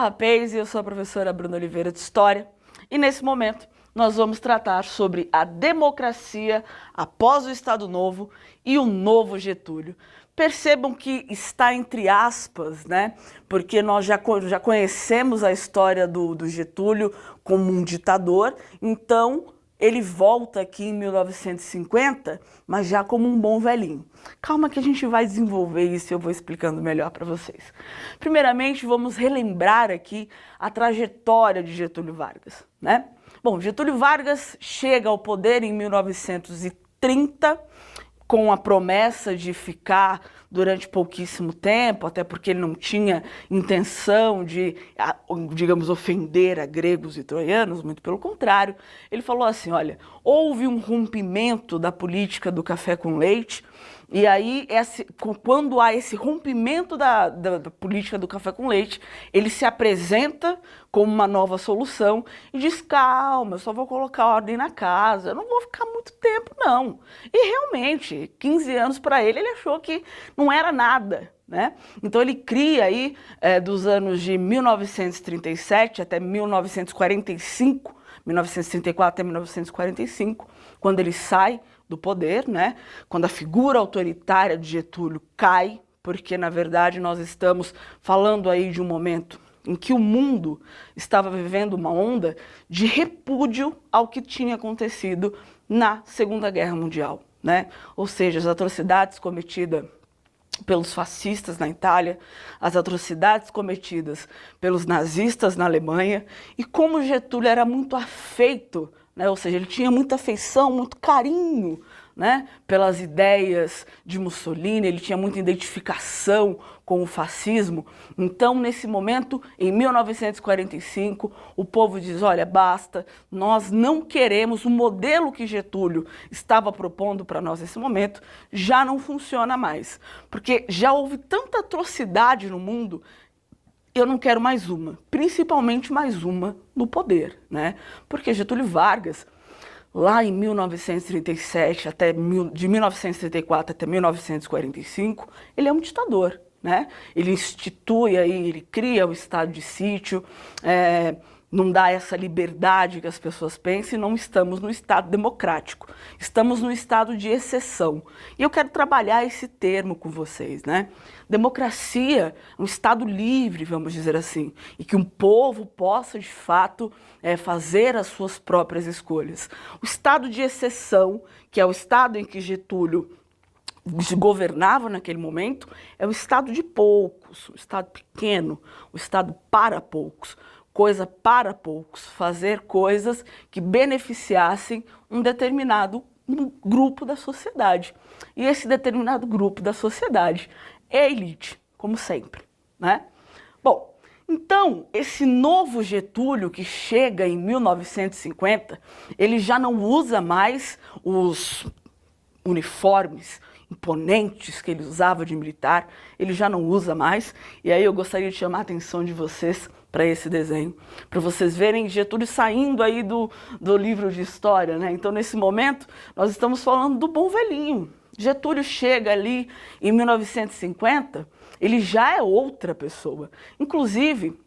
rapaz, eu sou a professora Bruna Oliveira de História e nesse momento nós vamos tratar sobre a democracia após o Estado Novo e o novo Getúlio. Percebam que está entre aspas, né? Porque nós já conhecemos a história do Getúlio como um ditador, então ele volta aqui em 1950, mas já como um bom velhinho. Calma que a gente vai desenvolver isso e eu vou explicando melhor para vocês. Primeiramente, vamos relembrar aqui a trajetória de Getúlio Vargas, né? Bom, Getúlio Vargas chega ao poder em 1930, com a promessa de ficar durante pouquíssimo tempo, até porque ele não tinha intenção de, digamos, ofender a gregos e troianos, muito pelo contrário. Ele falou assim, olha, houve um rompimento da política do café com leite, e aí, quando há esse rompimento da política do café com leite, ele se apresenta como uma nova solução e diz, calma, eu só vou colocar ordem na casa, eu não vou ficar muito tempo, não. E realmente, 15 anos para ele achou que não era nada, né? Então ele cria aí, dos anos de 1937 até 1945, 1934 até 1945, quando ele sai do poder, né? Quando a figura autoritária de Getúlio cai, porque na verdade nós estamos falando aí de um momento em que o mundo estava vivendo uma onda de repúdio ao que tinha acontecido na Segunda Guerra Mundial, né? Ou seja, as atrocidades cometidas pelos fascistas na Itália, as atrocidades cometidas pelos nazistas na Alemanha, e como Getúlio era muito afeito, né? Ou seja, ele tinha muita afeição, muito carinho, né, pelas ideias de Mussolini, ele tinha muita identificação com o fascismo. Então, nesse momento, em 1945, o povo diz, olha, basta, nós não queremos, o modelo que Getúlio estava propondo para nós nesse momento já não funciona mais, porque já houve tanta atrocidade no mundo, eu não quero mais uma, principalmente mais uma no poder, né? Porque Getúlio Vargas, lá em 1937, de 1934 até 1945, ele é um ditador, né? Ele institui aí, ele cria o estado de sítio, não dá essa liberdade que as pessoas pensam, e não estamos no estado democrático, estamos no estado de exceção. E eu quero trabalhar esse termo com vocês, né? Democracia é um estado livre, vamos dizer assim, e que um povo possa, de fato, fazer as suas próprias escolhas. O estado de exceção, que é o estado em que Getúlio governava naquele momento, é o estado de poucos, o estado pequeno, o estado para poucos. Coisa para poucos, fazer coisas que beneficiassem um determinado grupo da sociedade. E esse determinado grupo da sociedade é a elite, como sempre, né? Bom, então, esse novo Getúlio que chega em 1950, ele já não usa mais os uniformes imponentes que ele usava de militar, ele já não usa mais. E aí eu gostaria de chamar a atenção de vocês para esse desenho, para vocês verem Getúlio saindo aí do livro de história, né? Então, nesse momento, nós estamos falando do bom velhinho. Getúlio chega ali em 1950, ele já é outra pessoa. Inclusive,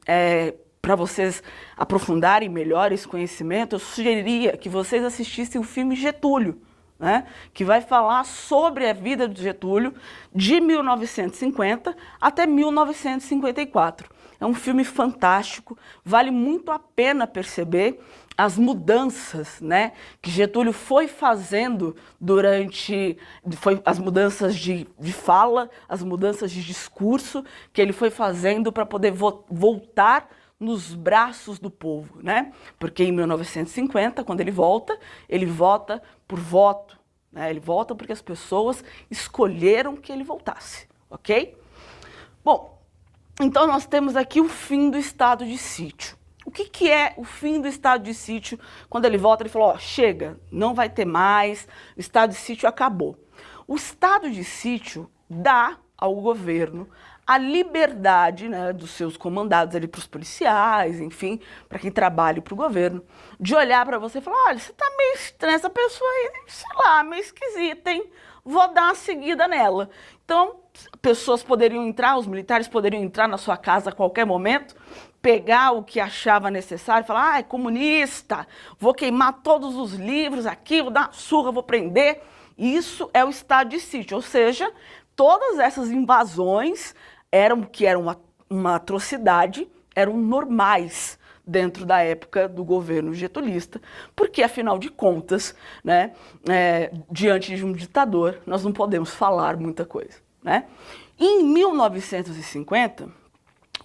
para vocês aprofundarem melhor esse conhecimento, eu sugeriria que vocês assistissem o filme Getúlio, né, que vai falar sobre a vida do Getúlio de 1950 até 1954. É um filme fantástico, vale muito a pena perceber as mudanças, né, que Getúlio foi fazendo as mudanças de fala, as mudanças de discurso que ele foi fazendo para poder voltar nos braços do povo, né? Porque em 1950, quando ele vota por voto, né? Ele vota porque as pessoas escolheram que ele voltasse, ok? Bom, então nós temos aqui o fim do estado de sítio. O que é o fim do estado de sítio? Quando ele volta, ele falou, ó, chega, não vai ter mais, o estado de sítio acabou. O estado de sítio dá ao governo a liberdade, né, dos seus comandados ali, para os policiais, enfim, para quem trabalha para o governo, de olhar para você e falar, olha, você tá meio estranha, essa pessoa aí, sei lá, meio esquisita, hein? Vou dar uma seguida nela. Então, pessoas poderiam entrar, os militares poderiam entrar na sua casa a qualquer momento, pegar o que achava necessário e falar, ah, é comunista, vou queimar todos os livros aqui, vou dar uma surra, vou prender. Isso é o estado de sítio, ou seja, todas essas invasões que eram uma atrocidade, eram normais dentro da época do governo getulista, porque, afinal de contas, né, diante de um ditador, nós não podemos falar muita coisa, né? Em 1950,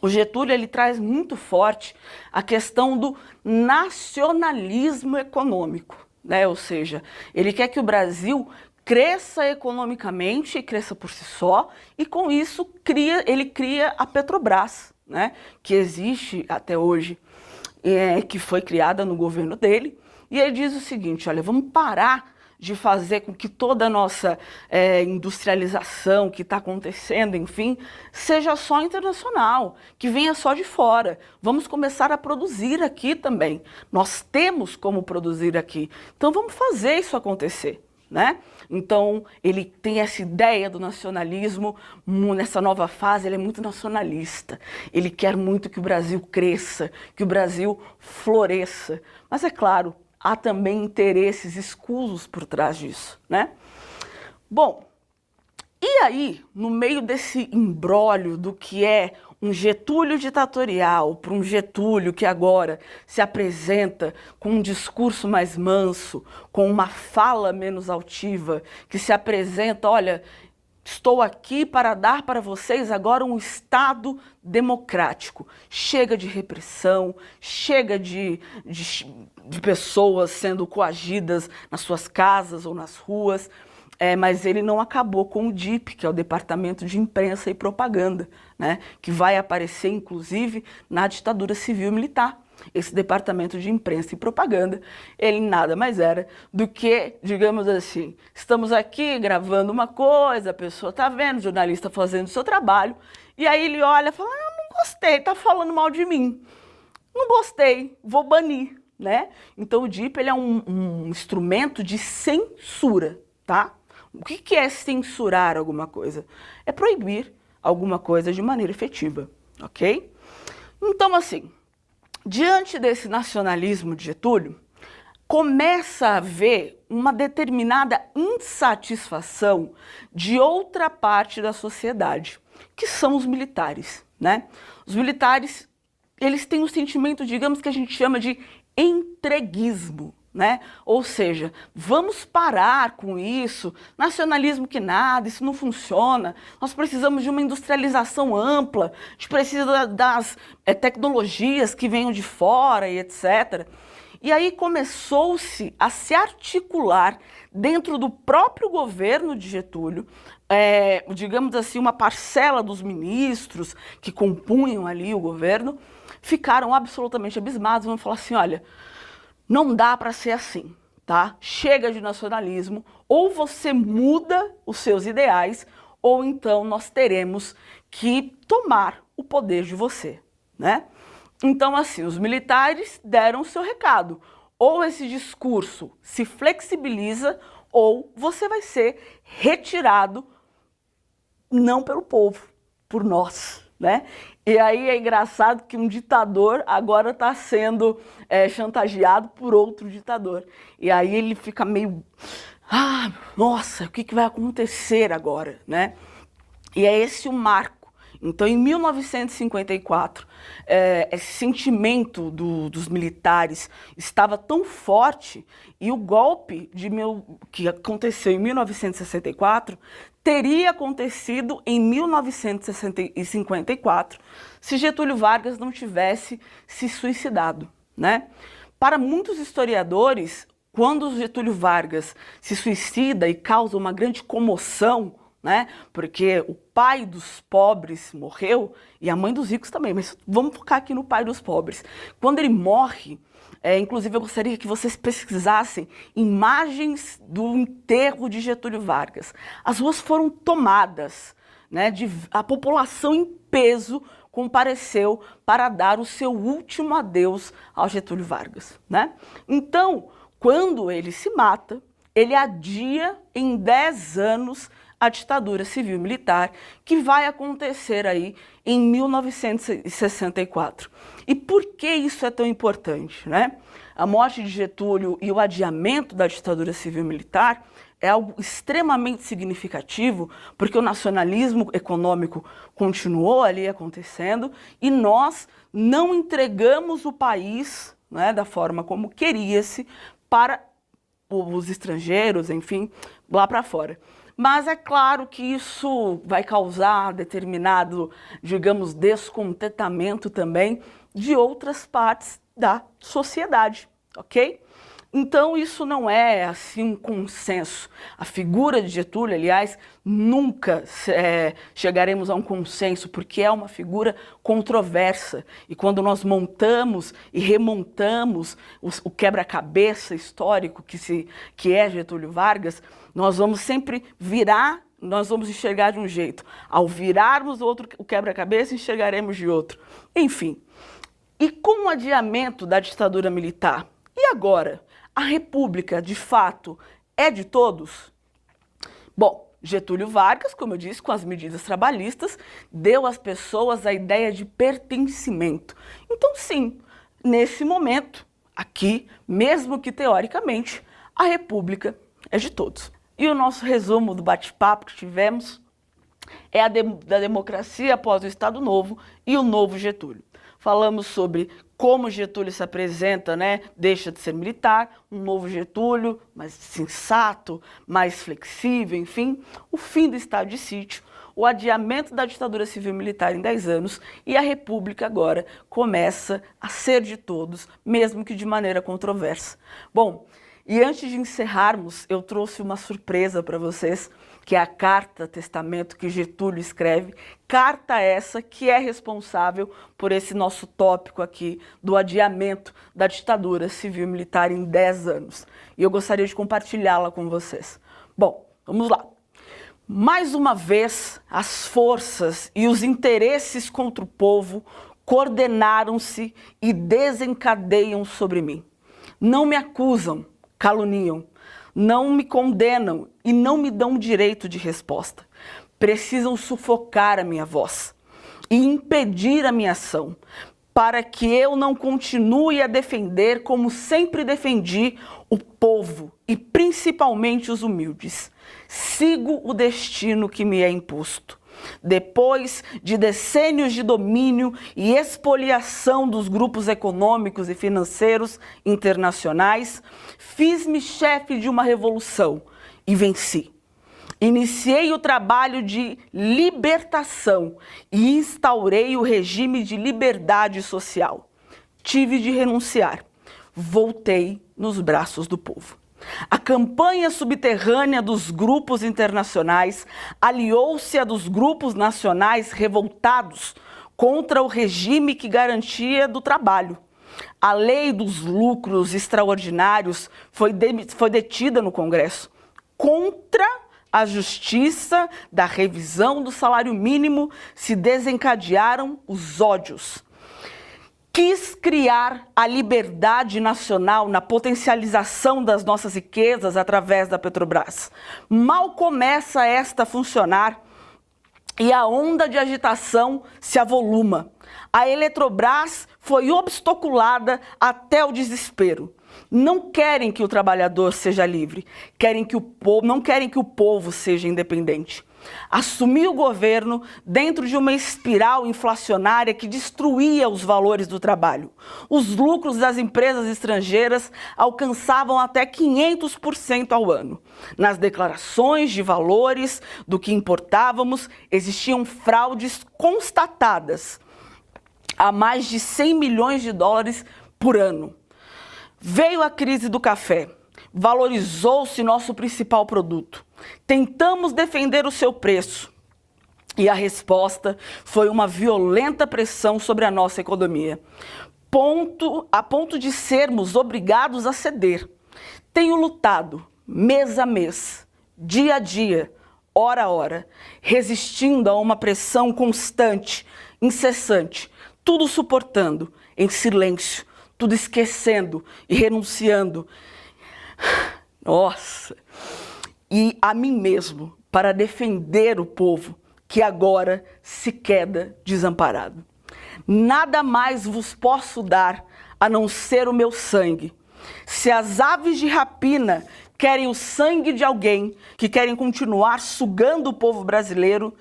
o Getúlio ele traz muito forte a questão do nacionalismo econômico, né? Ou seja, ele quer que o Brasil cresça economicamente e cresça por si só, e com isso ele cria a Petrobras, né? Que existe até hoje, que foi criada no governo dele, e ele diz o seguinte, olha, vamos parar de fazer com que toda a nossa industrialização que está acontecendo, enfim, seja só internacional, que venha só de fora. Vamos começar a produzir aqui também. Nós temos como produzir aqui. Então vamos fazer isso acontecer, né? Então ele tem essa ideia do nacionalismo, nessa nova fase ele é muito nacionalista. Ele quer muito que o Brasil cresça, que o Brasil floresça. Mas é claro, há também interesses escusos por trás disso, né? Bom, e aí, no meio desse imbróglio do que é um Getúlio ditatorial para um Getúlio que agora se apresenta com um discurso mais manso, com uma fala menos altiva, que se apresenta, olha, estou aqui para dar para vocês agora um Estado democrático. Chega de repressão, chega de pessoas sendo coagidas nas suas casas ou nas ruas. Mas ele não acabou com o DIP, que é o Departamento de Imprensa e Propaganda, né? Que vai aparecer, inclusive, na ditadura civil-militar. Esse Departamento de Imprensa e Propaganda, ele nada mais era do que, digamos assim, estamos aqui gravando uma coisa, a pessoa está vendo, o jornalista fazendo o seu trabalho, e aí ele olha e fala, ah, não gostei, está falando mal de mim. Não gostei, vou banir, né? Então o DIP ele é um instrumento de censura, tá? O que é censurar alguma coisa? É proibir alguma coisa de maneira efetiva, ok? Então, assim, diante desse nacionalismo de Getúlio, começa a haver uma determinada insatisfação de outra parte da sociedade, que são os militares, né? Os militares, eles têm um sentimento, digamos, que a gente chama de entreguismo, né? Ou seja, vamos parar com isso, nacionalismo que nada, isso não funciona, nós precisamos de uma industrialização ampla, a gente precisa das tecnologias que venham de fora e etc. E aí começou-se a se articular dentro do próprio governo de Getúlio, digamos assim, uma parcela dos ministros que compunham ali o governo, ficaram absolutamente abismados, vão falar assim, olha, não dá para ser assim, tá? Chega de nacionalismo, ou você muda os seus ideais, ou então nós teremos que tomar o poder de você, né? Então, assim, os militares deram o seu recado. Ou esse discurso se flexibiliza, ou você vai ser retirado, não pelo povo, por nós, né? E aí é engraçado que um ditador agora está sendo chantageado por outro ditador. E aí ele fica meio, ah, nossa, o que vai acontecer agora, né? E é esse o marco. Então, em 1954, esse sentimento dos militares estava tão forte e o golpe que aconteceu em 1964 teria acontecido em 1954 se Getúlio Vargas não tivesse se suicidado, né? Para muitos historiadores, quando Getúlio Vargas se suicida e causa uma grande comoção, né? Porque o pai dos pobres morreu e a mãe dos ricos também, mas vamos focar aqui no pai dos pobres. Quando ele morre, inclusive eu gostaria que vocês pesquisassem imagens do enterro de Getúlio Vargas. As ruas foram tomadas, né? A população em peso compareceu para dar o seu último adeus ao Getúlio Vargas, né? Então, quando ele se mata, ele adia em 10 anos a ditadura civil-militar, que vai acontecer aí em 1964. E por que isso é tão importante, né? A morte de Getúlio e o adiamento da ditadura civil-militar é algo extremamente significativo, porque o nacionalismo econômico continuou ali acontecendo e nós não entregamos o país, né, da forma como queria-se para os estrangeiros, enfim, lá para fora. Mas é claro que isso vai causar determinado, digamos, descontentamento também de outras partes da sociedade, ok? Então isso não é assim um consenso. A figura de Getúlio, aliás, nunca chegaremos a um consenso, porque é uma figura controversa. E quando nós montamos e remontamos o quebra-cabeça histórico que é Getúlio Vargas, nós vamos sempre nós vamos enxergar de um jeito. Ao virarmos o quebra-cabeça, enxergaremos de outro. Enfim, e com o adiamento da ditadura militar, e agora? A República, de fato, é de todos? Bom, Getúlio Vargas, como eu disse, com as medidas trabalhistas, deu às pessoas a ideia de pertencimento. Então, sim, nesse momento, aqui, mesmo que teoricamente, a República é de todos. E o nosso resumo do bate-papo que tivemos é da democracia após o Estado Novo e o novo Getúlio. Falamos sobre como Getúlio se apresenta, né? Deixa de ser militar, um novo Getúlio, mais sensato, mais flexível, enfim, o fim do estado de sítio, o adiamento da ditadura civil-militar em 10 anos e a República agora começa a ser de todos, mesmo que de maneira controversa. Bom, e antes de encerrarmos, eu trouxe uma surpresa para vocês, que é a carta testamento que Getúlio escreve, carta essa que é responsável por esse nosso tópico aqui do adiamento da ditadura civil-militar em 10 anos. E eu gostaria de compartilhá-la com vocês. Bom, vamos lá. Mais uma vez, as forças e os interesses contra o povo coordenaram-se e desencadeiam sobre mim. Não me acusam, caluniam, não me condenam e não me dão direito de resposta. Precisam sufocar a minha voz e impedir a minha ação, para que eu não continue a defender como sempre defendi o povo e principalmente os humildes. Sigo o destino que me é imposto. Depois de decênios de domínio e expoliação dos grupos econômicos e financeiros internacionais, fiz-me chefe de uma revolução e venci. Iniciei o trabalho de libertação e instaurei o regime de liberdade social. Tive de renunciar. Voltei nos braços do povo. A campanha subterrânea dos grupos internacionais aliou-se à dos grupos nacionais revoltados contra o regime que garantia do trabalho. A lei dos lucros extraordinários foi detida no Congresso. Contra a justiça da revisão do salário mínimo se desencadearam os ódios. Quis criar a liberdade nacional na potencialização das nossas riquezas através da Petrobras. Mal começa esta a funcionar e a onda de agitação se avoluma. A Eletrobras foi obstaculada até o desespero. Não querem que o trabalhador seja livre, não querem que o povo seja independente. Assumir o governo dentro de uma espiral inflacionária que destruía os valores do trabalho. Os lucros das empresas estrangeiras alcançavam até 500% ao ano. Nas declarações de valores do que importávamos, existiam fraudes constatadas a mais de 100 milhões de dólares por ano. Veio a crise do café. Valorizou-se nosso principal produto. Tentamos defender o seu preço e a resposta foi uma violenta pressão sobre a nossa economia, a ponto de sermos obrigados a ceder. Tenho lutado mês a mês, dia a dia, hora a hora, resistindo a uma pressão constante, incessante, tudo suportando, em silêncio, tudo esquecendo e renunciando. Nossa! e a mim mesmo para defender o povo que agora se queda desamparado. Nada mais vos posso dar a não ser o meu sangue. Se as aves de rapina querem o sangue de alguém que querem continuar sugando o povo brasileiro,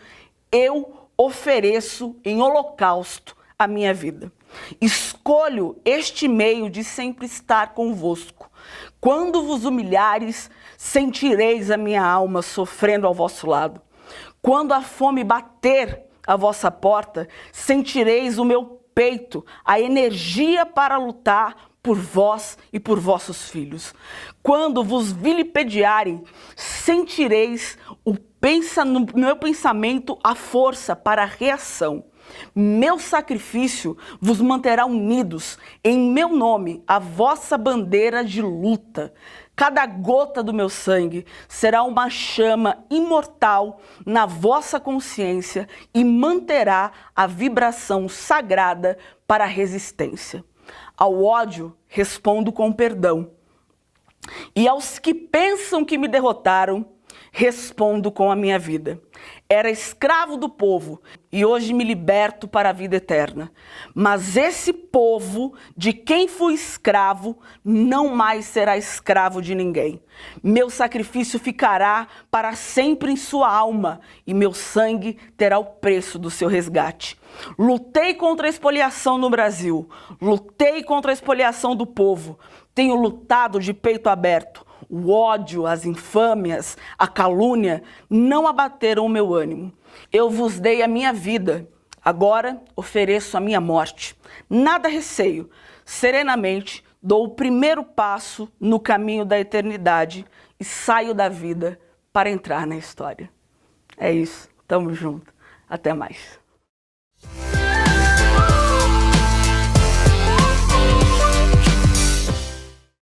eu ofereço em holocausto a minha vida. Escolho este meio de sempre estar convosco. Quando vos humilhares, sentireis a minha alma sofrendo ao vosso lado. Quando a fome bater à vossa porta, sentireis o meu peito, a energia para lutar por vós e por vossos filhos. Quando vos vilipendiarem, sentireis no meu pensamento a força para a reação. Meu sacrifício vos manterá unidos, em meu nome, a vossa bandeira de luta. Cada gota do meu sangue será uma chama imortal na vossa consciência e manterá a vibração sagrada para a resistência. Ao ódio, respondo com perdão. E aos que pensam que me derrotaram, respondo com a minha vida. Era escravo do povo e hoje me liberto para a vida eterna. Mas esse povo de quem fui escravo não mais será escravo de ninguém. Meu sacrifício ficará para sempre em sua alma e meu sangue terá o preço do seu resgate. Lutei contra a expoliação no Brasil, lutei contra a expoliação do povo, tenho lutado de peito aberto. O ódio, as infâmias, a calúnia não abateram o meu ânimo. Eu vos dei a minha vida, agora ofereço a minha morte. Nada receio, serenamente dou o primeiro passo no caminho da eternidade e saio da vida para entrar na história. É isso, tamo junto, até mais.